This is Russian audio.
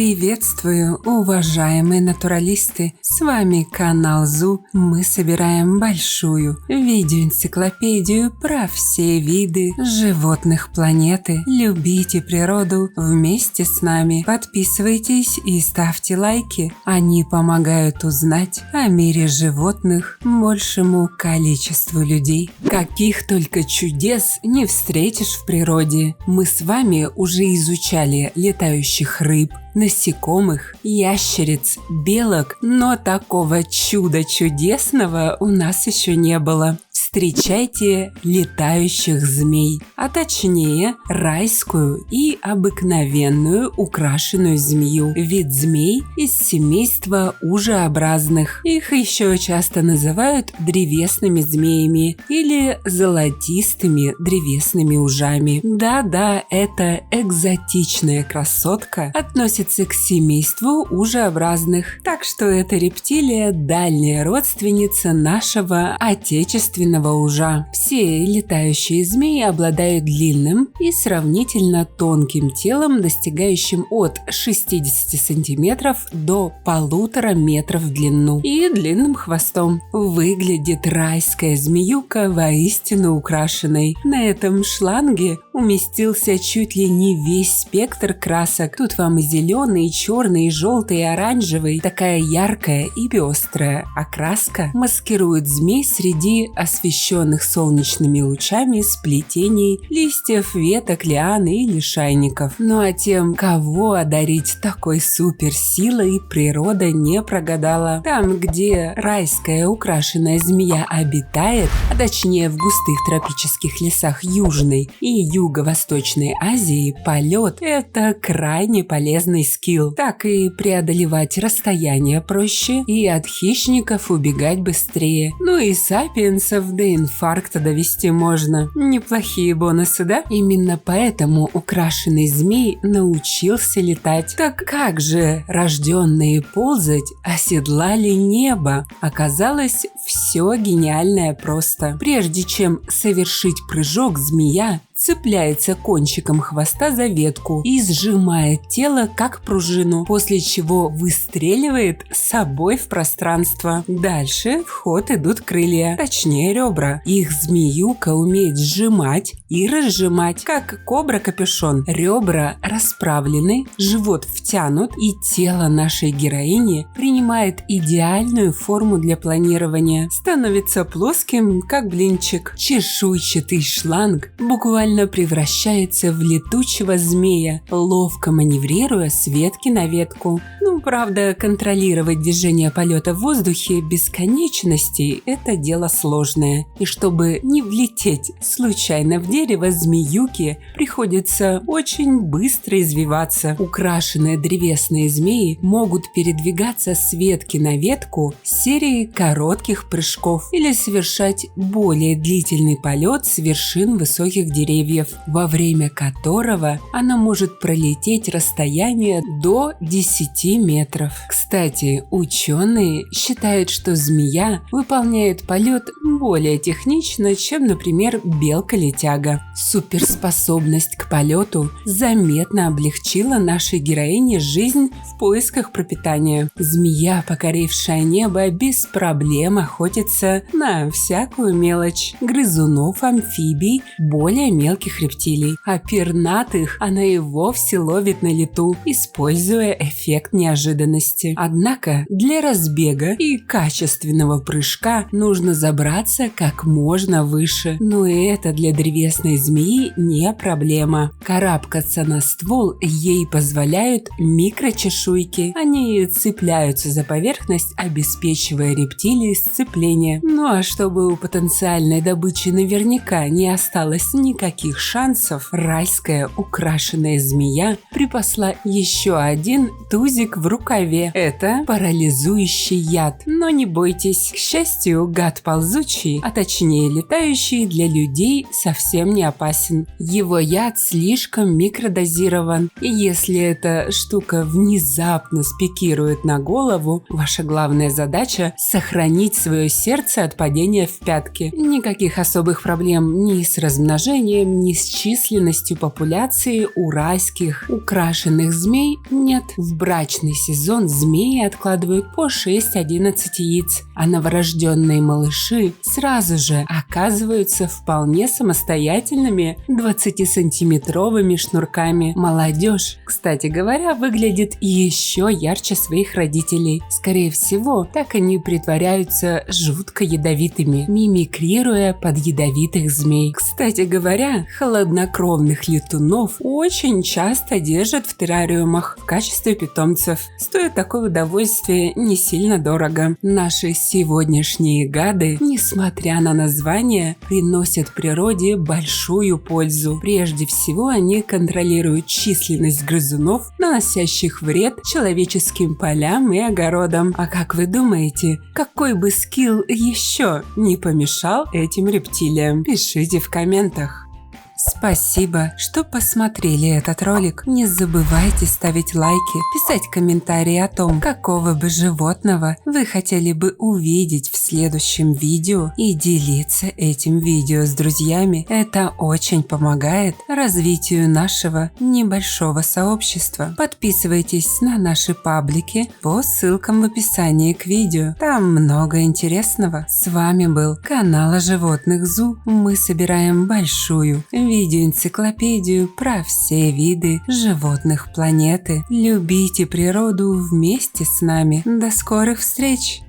Приветствую, уважаемые натуралисты! С вами канал ЗУ. Мы собираем большую видеоэнциклопедию про все виды животных планеты. Любите природу вместе с нами. Подписывайтесь и ставьте лайки. Они помогают узнать о мире животных большему количеству людей. Каких только чудес не встретишь в природе. Мы с вами уже изучали летающих рыб, насекомых, ящериц, белок, но такого чуда чудесного у нас еще не было. Встречайте летающих змей, а точнее райскую и обыкновенную украшенную змею. Вид змей из семейства ужеобразных. Их еще часто называют древесными змеями или золотистыми древесными ужами. Да-да, эта экзотичная красотка относится к семейству ужеобразных, так что эта рептилия дальняя родственница нашего отечественного ужа. Все летающие змеи обладают длинным и сравнительно тонким телом, достигающим от 60 сантиметров до 1,5 метра в длину, и длинным хвостом. Выглядит райская змеюка воистину украшенной. На этом шланге уместился чуть ли не весь спектр красок. Тут вам и зеленый, и черный, и желтый, и оранжевый. Такая яркая и пестрая окраска маскирует змей среди освещенных солнечными лучами сплетений листьев, веток, лиан и лишайников. Ну а тем, кого одарить такой суперсилой, природа не прогадала. Там, где райская украшенная змея обитает, а точнее в густых тропических лесах Южной и Юго-Восточной Азии, полет – это крайне полезный скилл. Так и преодолевать расстояние проще, и от хищников убегать быстрее. Ну и сапиенсов до инфаркта довести можно. Неплохие бонусы, да? Именно поэтому украшенный змей научился летать. Так как же рожденные ползать оседлали небо? Оказалось, все гениальное просто. Прежде чем совершить прыжок, змея цепляется кончиком хвоста за ветку и сжимает тело как пружину, после чего выстреливает с собой в пространство. Дальше в ход идут крылья, точнее ребра. Их змеюка умеет сжимать и разжимать, как кобра-капюшон. Ребра расправлены, живот втянут, и тело нашей героини принимает идеальную форму для планирования. Становится плоским, как блинчик. Чешуйчатый шланг буквально превращается в летучего змея, ловко маневрируя с ветки на ветку. Правда, контролировать движение полета в воздухе без конечностей – это дело сложное. И чтобы не влететь случайно в дерево, змеюке приходится очень быстро извиваться. Украшенные древесные змеи могут передвигаться с ветки на ветку серией коротких прыжков или совершать более длительный полет с вершин высоких деревьев, во время которого она может пролететь расстояние до 10 метров. Кстати, ученые считают, что змея выполняет полет более технично, чем, например, белка-летяга. Суперспособность к полету заметно облегчила нашей героине жизнь в поисках пропитания. Змея, покорившая небо, без проблем охотится на всякую мелочь. Грызунов, амфибий, более мелких рептилий, а пернатых она и вовсе ловит на лету, используя эффект неожиданности. Однако для разбега и качественного прыжка нужно забраться как можно выше. Но и это для древесной змеи не проблема. Карабкаться на ствол ей позволяют микрочешуйки. Они цепляются за поверхность, обеспечивая рептилии сцепление. Ну а чтобы у потенциальной добычи наверняка не осталось никаких шансов, райская украшенная змея припасла еще один тузик в рукаве. Это парализующий яд. Но не бойтесь, к счастью, гад ползучий, а точнее летающий, для людей совсем не опасен. Его яд слишком микродозирован, и если эта штука внезапно спикирует на голову, ваша главная задача – сохранить свое сердце от падения в пятки. Никаких особых проблем ни с размножением, сравнении с численностью популяции уральских украшенных змей нет. В брачный сезон змеи откладывают по 6-11 яиц, а новорожденные малыши сразу же оказываются вполне самостоятельными 20-сантиметровыми шнурками. Молодежь, кстати говоря, выглядит еще ярче своих родителей. Скорее всего, так они притворяются жутко ядовитыми, мимикрируя под ядовитых змей. Кстати говоря, хладнокровных летунов очень часто держат в террариумах в качестве питомцев. Стоит такое удовольствие не сильно дорого. Наши сегодняшние гады, несмотря на название, приносят природе большую пользу. Прежде всего, они контролируют численность грызунов, наносящих вред человеческим полям и огородам. А как вы думаете, какой бы скилл еще не помешал этим рептилиям? Пишите в комментах. Спасибо, что посмотрели этот ролик. Не забывайте ставить лайки, писать комментарии о том, какого бы животного вы хотели бы увидеть в следующем видео, и делиться этим видео с друзьями. Это очень помогает развитию нашего небольшого сообщества. Подписывайтесь на наши паблики по ссылкам в описании к видео. Там много интересного. С вами был канал о животных ЗУ. Мы собираем большую видеоэнциклопедию про все виды животных планеты. Любите природу вместе с нами. До скорых встреч!